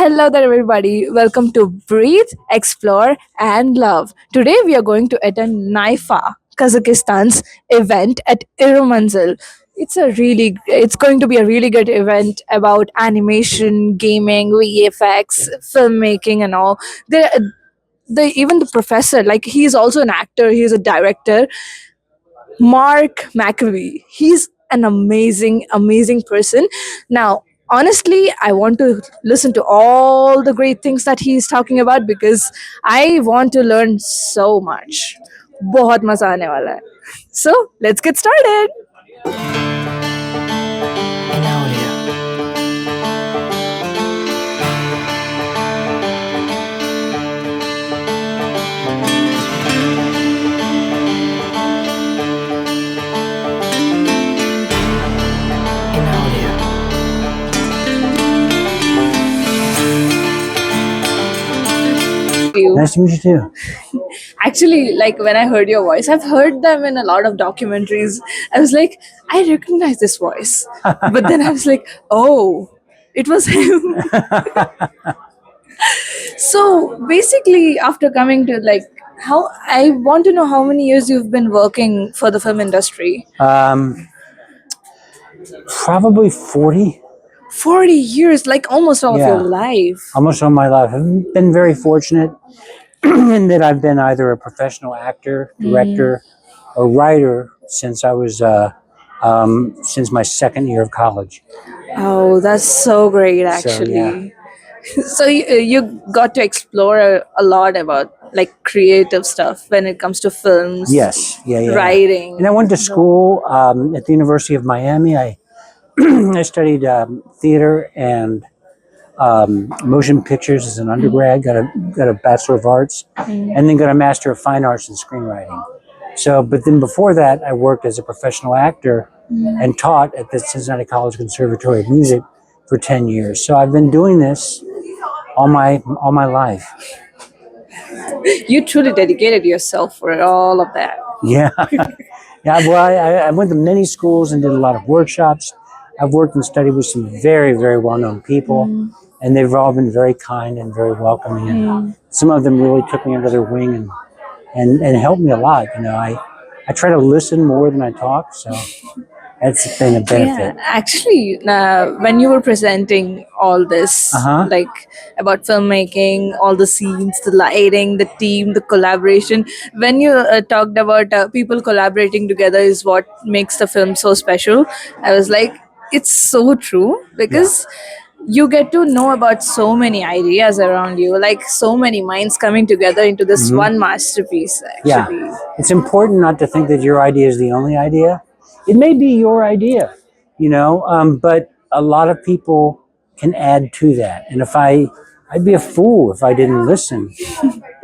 Hello there, everybody. Welcome to Breathe, Explore, and Love. Today, we are going to attend NYFA Kazakhstan's event at Irumanzil. It's going to be a really good event about animation, gaming, VFX, filmmaking, and all. Even the professor, like he's also an actor, he's a director. Mark Mocahbee. He's an amazing person. Now, honestly, I want to listen to all the great things that he's talking about because I want to learn so much. बहुत मजा आने वाला है. So, let's get started. In audio. In audio. Nice to meet you too. Actually, like when I heard your voice, I've heard them in a lot of documentaries. I was like, I recognize this voice. But then I was like, oh, it was him. So basically, after coming to like how I want to know how many years you've been working for the film industry. Probably 40, 40 years, like almost all of Yeah. your life. almost all my life. I've been very fortunate in that I've been either a professional actor, director, or writer since I was since my second year of college. Oh, that's so great, actually. yeah. So you got to explore a lot about like creative stuff when it comes to films, Yes, yeah. writing. And I went to school at the University of Miami. I I studied theater and motion pictures as an undergrad. Got a Bachelor of Arts, and then got a Master of Fine Arts in screenwriting. So, but then before that, I worked as a professional actor and taught at the Cincinnati College Conservatory of Music for 10 years. So I've been doing this all my life. You truly dedicated yourself for all of that. Yeah, yeah. Well, I went to many schools and did a lot of workshops. I've worked and studied with some very well-known people, and they've all been very kind and very welcoming. And some of them really took me under their wing and helped me a lot. You know, I try to listen more than I talk, so that's been a benefit. Yeah, actually, when you were presenting all this, like about filmmaking, all the scenes, the lighting, the team, the collaboration, when you talked about people collaborating together is what makes the film so special, I was like, it's so true because you get to know about so many ideas around you, like so many minds coming together into this one masterpiece, actually. Yeah, it's important not to think that your idea is the only idea. It may be your idea, you know, but a lot of people can add to that. And I'd be a fool if I didn't listen.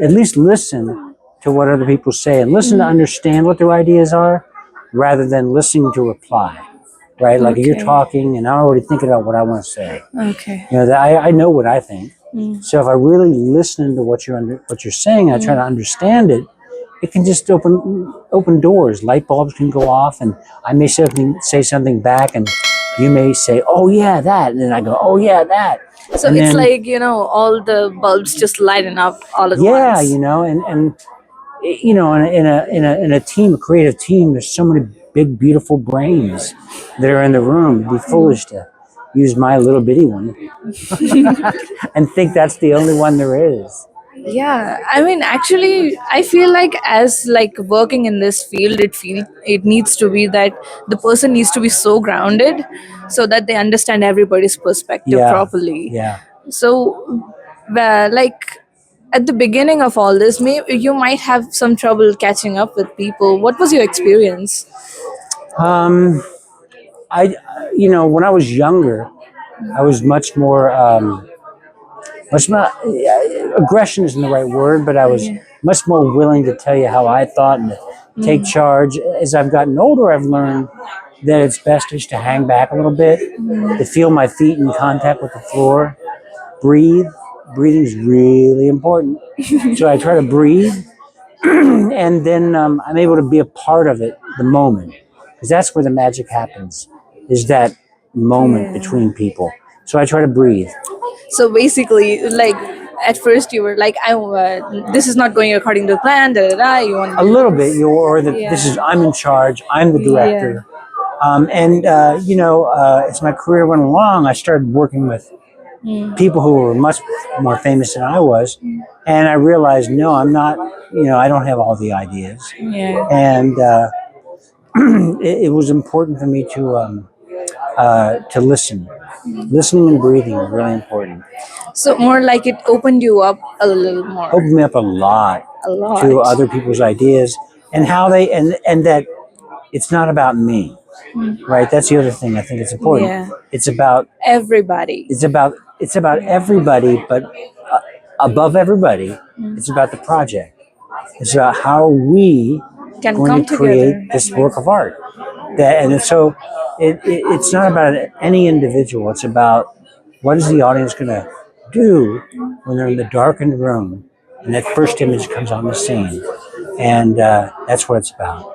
At least listen to what other people say and listen to understand what their ideas are, rather than listening to reply. Right, like if you're talking and I'm already thinking about what I want to say. Okay. You know, that I know what I think. So if I really listen to what you're saying, I try to understand it. It can just open doors. Light bulbs can go off, and I may say something back, and you may say, "Oh yeah, that," and then I go, "Oh yeah, that." So And it's then, like, all the bulbs just lighten up all at yeah, once. you know, and you know, in a team, a creative team, there's so many big, beautiful brains that are in the room. It'd be foolish to use my little bitty one and think that's the only one there is. Yeah, I mean, actually, I feel like as like working in this field, it needs to be that the person needs to be so grounded, so that they understand everybody's perspective Yeah, properly. yeah. So, like at the beginning of all this, maybe you might have some trouble catching up with people. What was your experience? I, when I was younger, I was much more, aggression isn't the right word, but I was much more willing to tell you how I thought and to take charge. As I've gotten older, I've learned that it's best just to hang back a little bit, to feel my feet in contact with the floor, breathe. Breathing is really important. So I try to breathe, and then I'm able to be a part of it, the moment, because that's where the magic happens, is that moment between people. So I try to breathe. So basically, like at first you were like, this is not going according to plan. Da, da, da, you want A to do little bit, this. or that this is, Yeah. I'm in charge, I'm the Yeah. director. As my career went along, I started working with people who were much more famous than I was, and I realized, no, I'm not. I don't have all the ideas, Yeah. and it was important for me to listen. Listening and breathing is really important. So more like it opened you up a little more. Opened me up a lot A to lot. other people's ideas and how they and that it's not about me, right? That's the other thing I think it's important. Yeah. It's about Everybody it's about everybody, but above everybody, it's about the project. It's about how we can going come to create together. this work of art. So it's not about any individual. It's about what is the audience going to do when they're in the darkened room and that first image comes on the scene, and that's what it's about.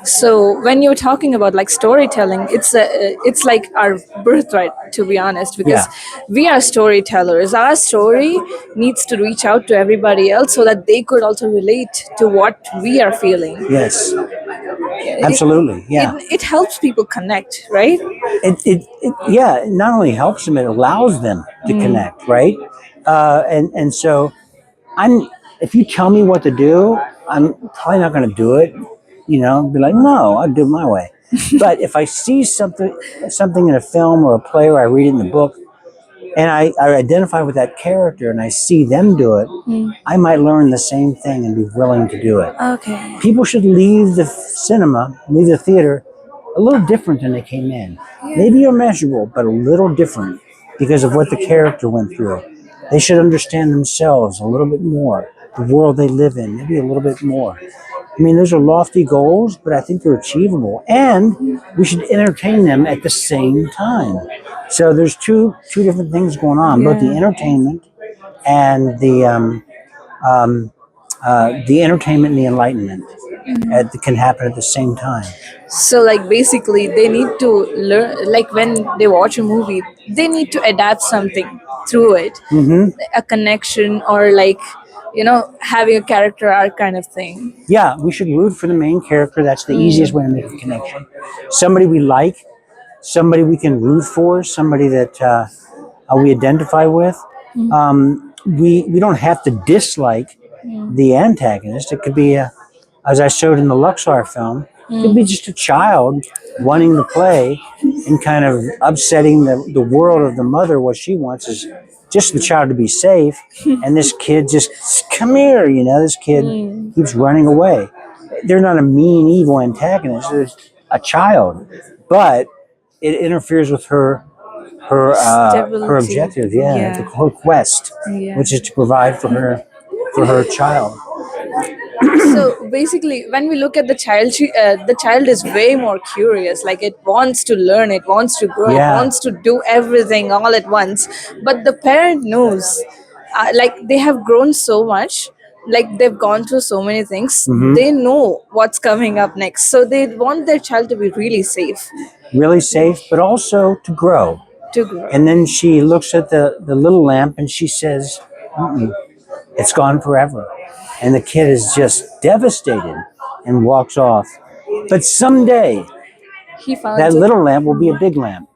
So when you're talking about like storytelling, it's like our birthright, to be honest, because Yeah. we are storytellers. Our story needs to reach out to everybody else so that they could also relate to what we are feeling. Yes. It, Absolutely. it, Yeah. it helps people connect, right? It not only helps them, it allows them to connect, right? And so I'm if you tell me what to do, I'm probably not going to do it. Be like, no, I'll do it my way. But if I see something in a film or a play, or I read it in the book, and I identify with that character and I see them do it, I might learn the same thing and be willing to do it. Okay. People should leave the cinema, leave the theater, a little different than they came in. Maybe immeasurable, but a little different because of what the character went through. They should understand themselves a little bit more, the world they live in, maybe a little bit more. I mean, those are lofty goals, but I think they're achievable, and we should entertain them at the same time. So there's two different things going on, both the Yeah. entertainment and the entertainment and the enlightenment can happen at the same time. So like basically they need to learn, like when they watch a movie, they need to adapt something through it, Hmm. a connection, or like having a character arc kind of thing. Yeah, we should root for the main character. That's the easiest way to make a connection. Somebody we like, somebody we can root for, somebody that we identify with. We don't have to dislike the antagonist. It could be, as I showed in the Luxor film, it could be just a child wanting to play and kind of upsetting the world of the mother. What she wants is just the child to be safe, and this kid just, come here, this kid keeps running away. They're not a mean, evil antagonist. They're a child, but it interferes with her Stability. objective, yeah, Yeah. her quest, Yeah. which is to provide for her child. So basically when we look at the child, the child is way more curious, like it wants to learn, it wants to grow, it Yeah. wants to do everything all at once. But the parent knows, like they have grown so much, like they've gone through so many things, they know what's coming up next, so they want their child to be really safe, Really safe, but also to grow. to grow. And then she looks at the little lamp and she says, "Mm-mm, it's gone forever." And the kid is just devastated and walks off. But someday, He that found it. little lamp will be a big lamp.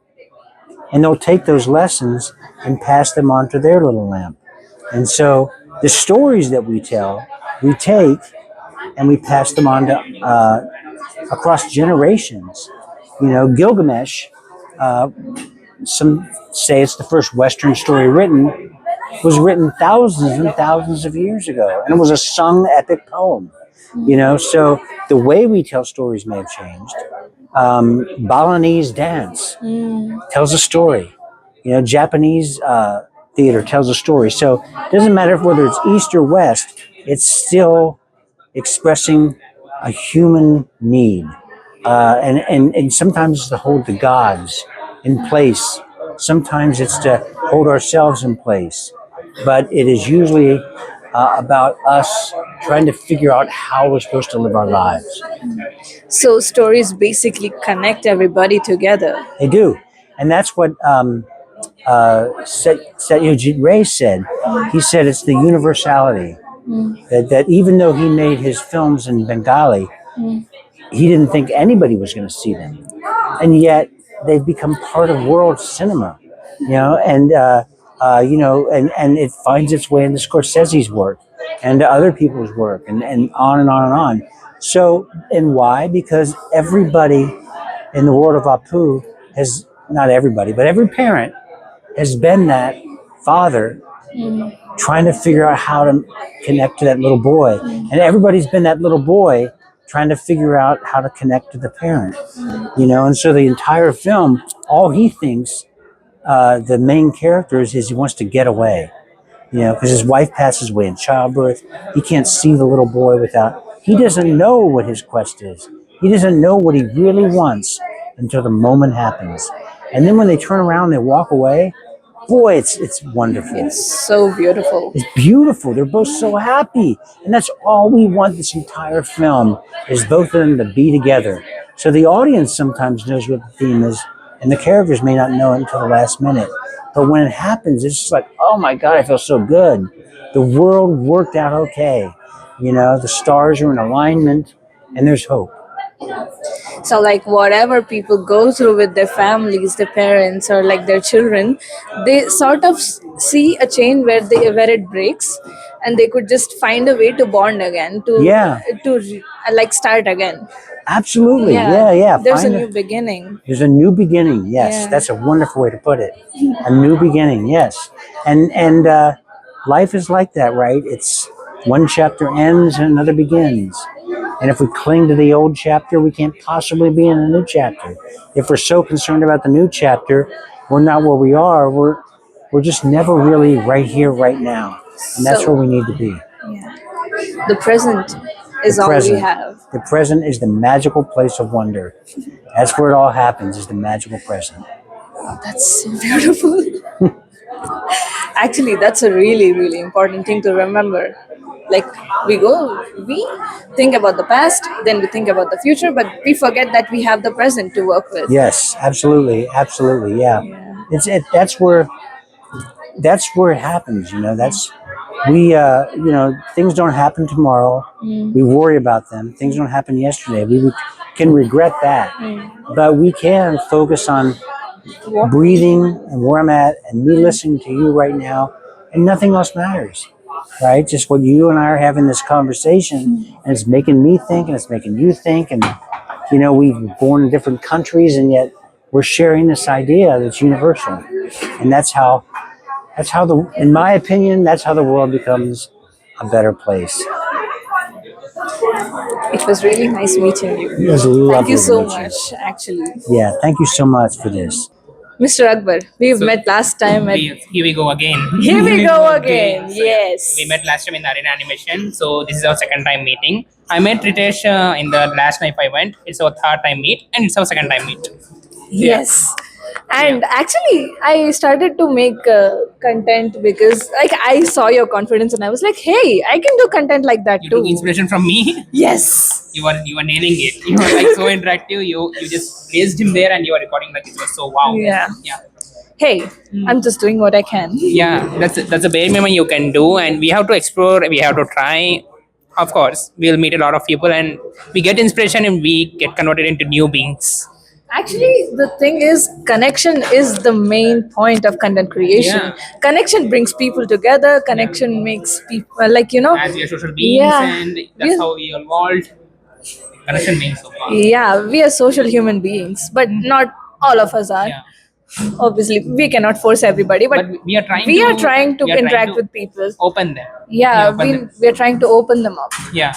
And they'll take those lessons and pass them on to their little lamp. And so the stories that we take and we pass them on to across generations. Gilgamesh, some say it's the first Western story written, was written thousands and thousands of years ago, and it was a sung epic poem. So the way we tell stories may have changed. Balinese dance tells a story. Japanese theater tells a story. So it doesn't matter whether it's East or West, it's still expressing a human need. And sometimes it's to hold the gods in place. Sometimes it's to hold ourselves in place. But it is usually about us trying to figure out how we're supposed to live our lives. So stories basically connect everybody together. They do. And that's what Satyajit Ray said. He said it's the universality that even though he made his films in Bengali, he didn't think anybody was going to see them, and yet they've become part of world cinema, and it finds its way into Scorsese's work and to other people's work, and on and on and on. So, and why? Because everybody in the world of Apu has, not everybody, but every parent has been that father trying to figure out how to connect to that little boy. And everybody's been that little boy trying to figure out how to connect to the parent, And so the entire film, all he thinks, the main character is he wants to get away, because his wife passes away in childbirth. He can't see the little boy he doesn't know what his quest is. He doesn't know what he really wants until the moment happens. And then when they turn around and they walk away, boy, it's wonderful. It's so beautiful. It's beautiful. They're both so happy. And that's all we want this entire film, is both of them to be together. So the audience sometimes knows what the theme is, and the characters may not know it until the last minute. But when it happens, it's just like, oh my God, I feel so good. The world worked out okay. The stars are in alignment, and there's hope. So like whatever people go through with their families, their parents, or like their children, they sort of see a chain where it breaks, and they could just find a way to bond again, like start again. Absolutely. Yeah. There's a new beginning. There's a new beginning. Yes, Yeah. that's a wonderful way to put it. A new beginning. Yes, and life is like that, right? It's one chapter ends and another begins. And if we cling to the old chapter, we can't possibly be in a new chapter. If we're so concerned about the new chapter, we're not where we are. We're just never really right here, right now, and that's where we need to be. Yeah. The present is all we have. The present is the magical place of wonder. That's where it all happens, is the magical present. That's so beautiful. Actually, that's a really, really important thing to remember. Like we think about the past, then we think about the future, but we forget that we have the present to work with. Yes, absolutely, yeah. That's where it happens. Things don't happen tomorrow. We worry about them. Things don't happen yesterday. We can regret that, but we can focus on breathing and where I'm at and me listening to you right now, and nothing else matters, right? Just what you and I are having this conversation, and it's making me think, and it's making you think, and we've been born in different countries, and yet we're sharing this idea that's universal, and that's how in my opinion, that's how the world becomes a better place. It was really nice meeting you. It was lovely. Thank you so to meet much, actually. Yeah, thank you so much for this. Mr. Akbar, we've met last time at... Here we go again. Here we go again, yes. We met last time in Arena Animation, so this is our second time meeting. I met Ritesh in the last NYFA event. It's our third time meet, and it's our second time meet. Yes. And actually, I started to make content because I saw your confidence, and I was like, hey, I can do content like that You too. took inspiration from me. Yes. You were nailing it. You were like so interactive. You just placed him there, and you were recording like it was so wow. Yeah. Yeah. Hey, I'm just doing what I can. Yeah, that's a bare minimum you can do, and we have to explore. We have to try. Of course, we'll meet a lot of people, and we get inspiration, and we get converted into new beings. Actually, the thing is, connection is the main point of content creation. Yeah. Connection brings people together. Connection makes people, As we are social beings, Yeah. and that's how we evolved. Connection means so far. Yeah, we are social human beings, but not all of us are. Yeah. Obviously, we cannot force everybody, but we are trying. we are trying to interact with people. Open them. Yeah, open them. we are trying to open them up. Yeah.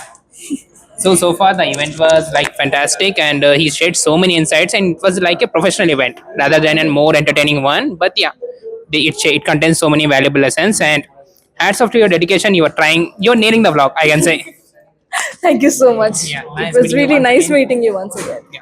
So far the event was like fantastic, and he shared so many insights, and it was like a professional event rather than a more entertaining one. But yeah, it contains so many valuable lessons, and hats off to your dedication. You're nailing the vlog, I can say. Thank you so much. Yeah, It nice was meeting you really once nice again. meeting you once again. Yeah.